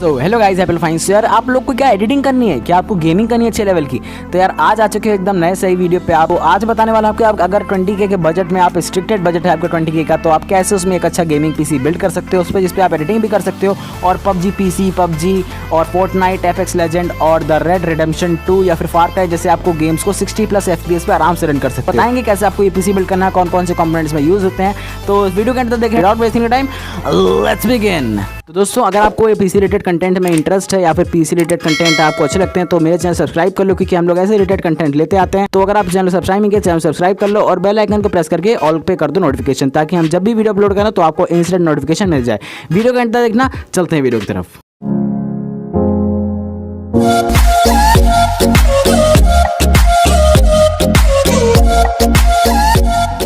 तो hello guys, Apple फाइंस। यार आप लोग को क्या एडिटिंग करनी है, क्या आपको गेमिंग करनी है अच्छे लेवल की? तो यार आज आ चुके हैं एकदम नए सही वीडियो पे। आपको आज बताने वाला हूं कि आप अगर 20K के बजट में, आप स्ट्रिक्टेड बजट है आपका 20K का, तो आप कैसे उसमें एक अच्छा गेमिंग पीसी बिल्ड कर सकते हो, उस पर जिस पे आप एडिटिंग भी कर सकते हो। और पबजी पीसी, पबजी और फोर्टनाइट, एपेक्स लेजेंड और द रेड रिडेम्पशन 2 या फिर फार क्राई जैसे आपको गेम्स को 60+ FPS पे आराम से रन कर सकते हो। बताएंगे कैसे आपको ये पीसी बिल्ड करना है, कौन कौन से कंपोनेंट्स में यूज होते हैं। तो इस वीडियो के अंदर देखें, without wasting time let's begin. तो दोस्तों, अगर आपको ये पीसी रिलेटेड कंटेंट में इंटरेस्ट है या फिर पीसी रिलेटेड कंटेंट आपको अच्छे लगते हैं तो मेरे चैनल सब्सक्राइब कर लो, क्योंकि हम लोग ऐसे रिलेटेड कंटेंट लेते आते हैं। तो अगर आप चैनल सब्सक्राइब नहीं किया, चैनल सब्सक्राइब कर लो और बेल आइकन को प्रेस करके ऑल पे कर दो नोटिफिकेशन, ताकि हम जब भी वीडियो अपलोड करें तो आपको इंस्टेंट नोटिफिकेशन मिल जाए। वीडियो के अंदर देखना। चलते हैं वीडियो की तरफ।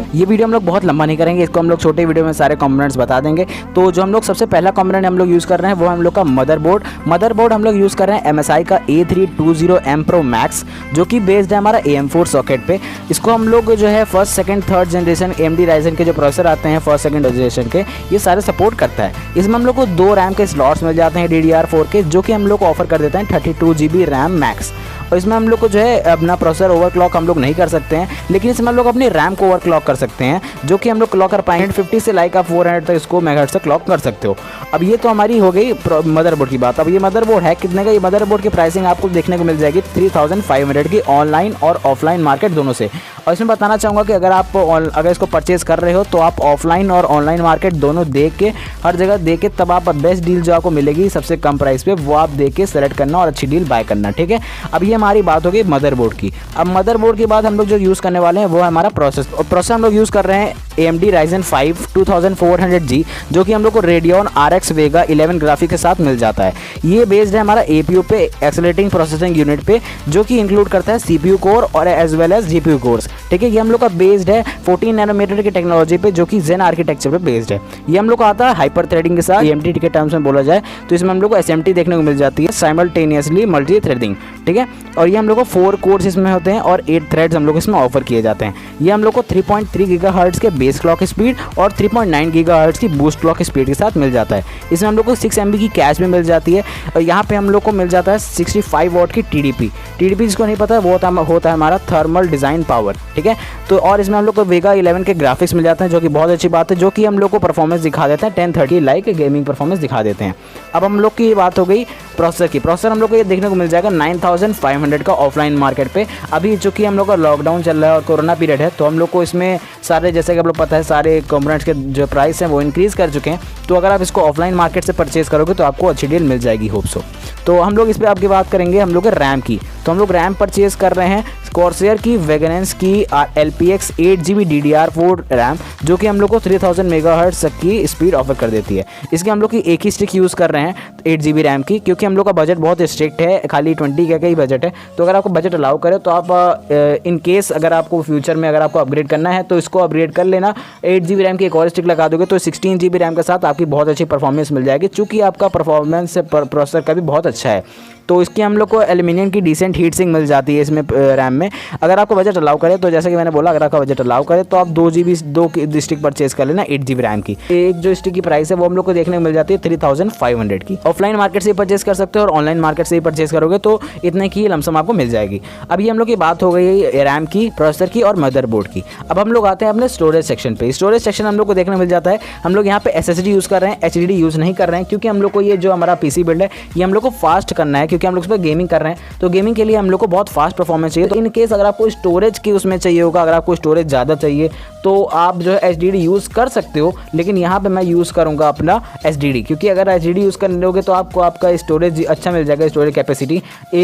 ये वीडियो हम लोग बहुत लंबा नहीं करेंगे, इसको हम लोग छोटे वीडियो में सारे कंपोनेंट्स बता देंगे। तो जो हम लोग सबसे पहला कंपोनेंट हम लोग यूज़ कर रहे हैं वो हम लोग का मदरबोर्ड हम लोग यूज़ कर रहे हैं MSI का A320M Pro Max, जो कि बेस्ड है हमारा AM4 सॉकेट पे। इसको हम लोग जो है first second third generation AMD Ryzen के जो प्रोसेसर आते हैं फर्स्ट सेकंड जनरेशन के, ये सारे सपोर्ट करता है। इसमें हम लोग को 2 रैम के स्लॉट्स मिल जाते हैं DDR4 के, जो कि हम लोग को ऑफर कर देते हैं 32 GB रैम मैक्स। और इसमें हम लोग को जो है अपना प्रोसेसर ओवरक्लॉक हम लोग नहीं कर सकते हैं, लेकिन इसमें हम लोग अपनी रैम को ओवरक्लॉक कर सकते हैं, जो कि हम लोग क्लॉक कर पाएंगे 50 से लाइक आप 400 तक इसको मेगाहर्ट्ज़ से क्लॉक कर सकते हो। अब ये तो हमारी हो गई मदरबोर्ड की बात। अब ये मदरबोर्ड है कितने का? ये मदरबोर्ड की प्राइसिंग आपको देखने को मिल जाएगी 3500 की, ऑनलाइन और ऑफलाइन मार्केट दोनों से। और इसमें बताना चाहूँगा कि अगर इसको परचेज कर रहे हो तो आप ऑफलाइन और ऑनलाइन मार्केट दोनों देख के, हर जगह देख के, तब आप बेस्ट डील जो आपको मिलेगी सबसे कम प्राइस पे, वो आप देख के सेलेक्ट करना और अच्छी डील बाय करना, ठीक है। अब ये हमारी बात होगी मदरबोर्ड की। अब मदरबोर्ड के बाद हम लोग जो यूज़ करने वाले हैं वो है हमारा प्रोसेसर हम लोग यूज़ कर रहे हैं AMD Ryzen 5 2400G, जो कि हम लोग को Radeon RX Vega 11 ग्राफिक के साथ मिल जाता है। ये बेस्ड है हमारा APU पे, एक्सेलरेटिंग प्रोसेसिंग यूनिट पे, जो कि इंक्लूड करता है CPU कोर और as well as GPU cores, ठीक है। ये हम लोग का बेस्ड है 14 नैनोमीटर की टेक्नोलॉजी पे, जो कि Zen आर्किटेक्चर पे बेस्ड है। ये हम लोग को आता है हाइपर थ्रेडिंग के साथ। AMD के टर्म्स में बोला जाए तो इसमें हम लोग को SMT देखने को मिल जाती है, साइमल्टेनियसली मल्टी थ्रेडिंग, ठीक है। और ये हम लोग को 4 कोर्स इसमें होते हैं और 8 थ्रेड्स हम लोग इसमें ऑफर किए जाते हैं। ये हम लोग को 3.3 GHz के बेस क्लॉक स्पीड और 3.9 GHz की बूस्ट क्लॉक स्पीड के साथ मिल जाता है। इसमें हम लोग को 6 MB की कैश भी मिल जाती है। और यहाँ पे हम लोग को मिल जाता है 65 वाट की TDP जिसको नहीं पता है वो होता है हमारा थर्मल डिज़ाइन पावर, ठीक है। तो और इसमें हम लोग को Vega 11 के ग्राफिक्स मिल जाते हैं, जो कि बहुत अच्छी बात है, जो कि हम लोग को परफॉर्मेंस दिखा देते हैं 1030 लाइक गेमिंग परफॉर्मेंस दिखा देते हैं। अब हम लोग की बात हो गई प्रोसेसर की। प्रोसेसर हम लोग को ये देखने को मिल जाएगा 9500 का ऑफलाइन मार्केट पे। अभी चूँकि हम लोग का लॉकडाउन चल रहा है और कोरोना पीरियड है, तो हम लोग को इसमें सारे, जैसे कि आप लोग पता है, सारे कंपोनेंट्स के जो प्राइस हैं वो इंक्रीज़ कर चुके हैं। तो अगर आप इसको ऑफलाइन मार्केट से परचेज़ करोगे तो आपको अच्छी डील मिल जाएगी, होप सो। तो हम लोग इस पर आपकी बात करेंगे हम लोग के रैम की। तो हम लोग रैम परचेज़ कर रहे हैं कॉर्सेयर की वेगनेंस की LPX 8 GB DDR4 रैम, जो कि हम लोग को 3000 मेगाहर्ट्ज़ तक की स्पीड ऑफर कर देती है। इसकी हम लोग की एक ही स्टिक यूज़ कर रहे हैं 8 GB रैम की, क्योंकि हम लोग का बजट बहुत स्ट्रिक्ट है, खाली 20K का ही बजट है। तो अगर आपको बजट अलाउ करे तो आप इन केस अगर आपको फ्यूचर में अगर आपको अपग्रेड करना है तो इसको अपग्रेड कर लेना। 8 GB रैम की एक और स्टिक लगा दोगे तो 16 GB रैम के साथ आपकी बहुत अच्छी परफॉर्मेंस मिल जाएगी, चूँकि आपका परफॉर्मेंस प्रोसेसर का भी बहुत अच्छा है। तो इसकी हम लोग को एल्यूमिनियम की डिसेंट हीट सिंक मिल जाती है इसमें रैम में। अगर आपको बजट अलाउ करे तो, जैसे कि मैंने बोला, अगर आपका बजट अलाउ करे तो आप 2 स्टिक परचेज कर लेना 8 GB रैम की। एक जो स्टिक की प्राइस है वो हम लोग को देखने को मिल जाती है 3500 की। ऑफलाइन मार्केट से परचेज कर सकते हो और ऑनलाइन मार्केट से ही परचेज करोगे तो इतने की लमसम आपको मिल जाएगी। अभी हम लोग की बात हो गई रैम की, प्रोसेसर की और मदरबोर्ड की। अब हम लोग आते हैं अपने स्टोरेज सेक्शन पे। स्टोरेज सेक्शन हम लोग को देखने को मिल जाता है, हम लोग यहाँ पे SSD यूज़ कर रहे हैं, HDD यूज़ नहीं कर रहे हैं, क्योंकि हम लोग को ये जो हमारा PC बिल्ड है ये हम लोग को फास्ट करना है, क्योंकि हम लोग उस पर गेमिंग कर रहे हैं। तो गेमिंग के लिए हम लोग को बहुत फास्ट परफॉर्मेंस चाहिए। तो इन केस अगर आपको स्टोरेज की उसमें चाहिए होगा, अगर आपको स्टोरेज ज़्यादा चाहिए तो आप जो है HDD यूज़ कर सकते हो, लेकिन यहाँ पे मैं यूज़ करूँगा अपना SSD, क्योंकि अगर HDD यूज़ कर लोगे तो आपको आपका स्टोरेज अच्छा मिल जाएगा, स्टोरेज कैपेसिटी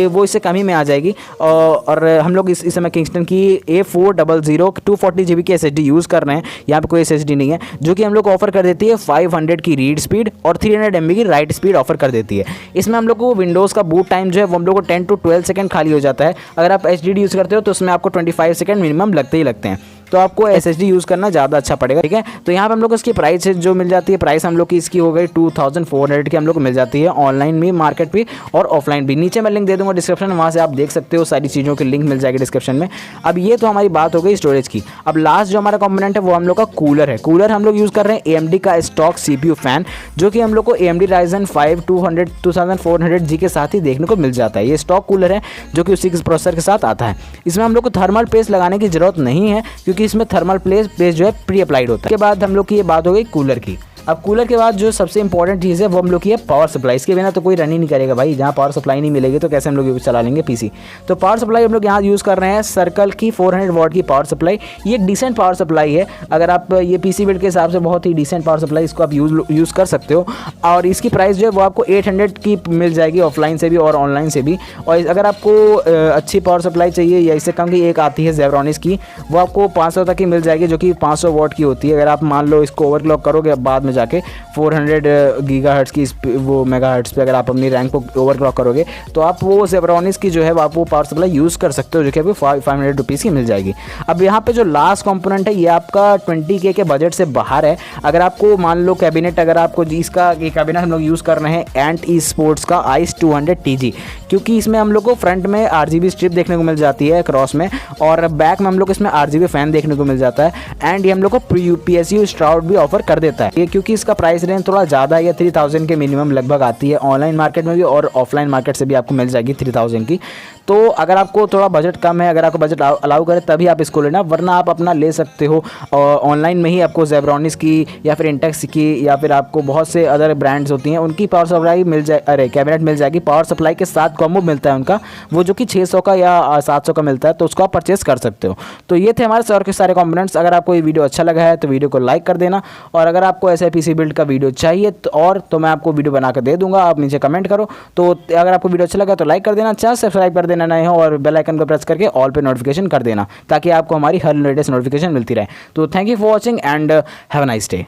वो इससे कम ही में आ जाएगी। और हम लोग इस समय किंगस्टन की A400 240 GB की SSD यूज़ कर रहे हैं। यहाँ पे कोई SSD नहीं है, जो कि हम लोग को ऑफर कर देती है 500 की रीड स्पीड और 300 MB की राइट स्पीड ऑफर कर देती है। इसमें हम लोग को विंडोज़ का बूट टाइम जो है वो हम लोग को 10 to 12 सेकंड खाली हो जाता है। अगर आप HDD यूज़ करते हो तो उसमें आपको 25 सेकंड मिनिमम लगते ही लगते हैं। तो आपको SSD यूज़ करना ज़्यादा अच्छा पड़ेगा, ठीक है। तो यहाँ पर हम लोग को इसकी प्राइस जो मिल जाती है, प्राइस हम लोग की इसकी हो गई 2400 की हम लोग को मिल जाती है ऑनलाइन भी, मार्केट पे और ऑफलाइन भी। नीचे मैं लिंक दे दूँगा डिस्क्रिप्शन में, वहाँ से आप देख सकते हो, सारी चीज़ों की लिंक मिल जाएगी डिस्क्रिप्शन में। अब ये तो हमारी बात हो गई स्टोरेज की। अब लास्ट जो हमारा कंपोनेंट है वो हम लोग का कूलर है। कूलर हम लोग यूज़ कर रहे हैं AMD का स्टॉक CPU फैन, जो कि हम लोग को AMD Ryzen 5 2400G के साथ ही देखने को मिल जाता है। ये स्टॉक कूलर है जो कि उसी के प्रोसेसर के साथ आता है। इसमें हम लोग को थर्मल पेस्ट लगाने की जरूरत नहीं है, क्योंकि इसमें थर्मल पेस्ट जो है प्री अप्लाइड होता है। इसके बाद हम लोग की ये बात हो गई कूलर की। अब कूलर के बाद जो सबसे इंपॉर्टेंट चीज़ है वो हम लोग की है पावर सप्लाई। इसके बिना तो कोई रन ही नहीं करेगा भाई, जहाँ पावर सप्लाई नहीं मिलेगी तो कैसे हम लोग चला लेंगे PC। तो पावर सप्लाई हम लोग यहाँ यूज़ कर रहे हैं सर्कल की 400 वाट की पावर सप्लाई। ये एक डिसेंट पावर सप्लाई है, अगर आप ये PC बिल्ड के हिसाब से बहुत ही डिसेंट पावर सप्लाई, इसको आप यूज़ कर सकते हो। और इसकी प्राइस जो है वो आपको 800 की मिल जाएगी ऑफलाइन से भी और ऑनलाइन से भी। और अगर आपको अच्छी पावर सप्लाई चाहिए या इससे कम की एक आती है Zebronics की, वो आपको 500 तक की मिल जाएगी, जो कि 500 वाट की होती है। अगर आप मान लो इसको ओवरक्लॉक करोगे बाद में जाके 400 गीगाहर्ट्ज़ की वो मेगाहर्ट्ज़ पे अगर आप अपनी रैंक को ओवरक्लॉक करोगे, तो आप वो Zebronics की जो है आप वो पावर सप्लाई यूज़ कर सकते हो, जो कि आपको 500 रुपीज़ की मिल जाएगी। अब यहाँ पे जो लास्ट कंपोनेंट है ये आपका 20K के बजट से बाहर है। अगर आपको मान लो कैबिनेट, अगर आपको इसका ये कैबिनेट हम लोग यूज़ कर रहे हैं एंट eSports का ICE 200 TG, क्योंकि इसमें हम लोग को फ्रंट में RGB स्ट्रिप देखने को मिल जाती है क्रॉस में, और बैक में हम लोग इसमें RGB फैन देखने को मिल जाता है। एंड ये हम लोग को PSU स्ट्राउड भी ऑफर कर देता है ये, क्योंकि इसका प्राइस रेंज थोड़ा ज़्यादा है, 3000 के मिनिमम लगभग आती है ऑनलाइन मार्केट में भी, और ऑफलाइन मार्केट से भी आपको मिल जाएगी 3000 की। तो अगर आपको थोड़ा बजट कम है, अगर आपको बजट अलाउ करे तभी आप इसको लेना, वरना आप अपना ले सकते हो ऑनलाइन में ही। आपको Zebronics की या फिर Intex की या फिर आपको बहुत से अदर ब्रांड्स होती हैं उनकी पावर सप्लाई मिल जाए, अरे कैबिनेट मिल जाएगी पावर सप्लाई के साथ, कॉम्बो मिलता है उनका, वो जो कि 600 का या 700 का मिलता है, तो उसको आप परचेस कर सकते हो। तो ये थे हमारे सर के सारे कंपोनेंट्स। अगर आपको ये वीडियो अच्छा लगा है तो वीडियो को लाइक कर देना, और अगर आपको ऐसे PC बिल्ड का वीडियो चाहिए तो मैं आपको वीडियो बना कर दे दूंगा, आप नीचे कमेंट करो। तो अगर आपको वीडियो अच्छा लगा तो लाइक कर देना, चैनल सब्सक्राइब कर देना नए हो, और बेल आइकन को प्रेस करके ऑल पे नोटिफिकेशन कर देना, ताकि आपको हमारी हर लेटेस्ट नोटिफिकेशन मिलती रहे। तो thank you for watching and have a nice day.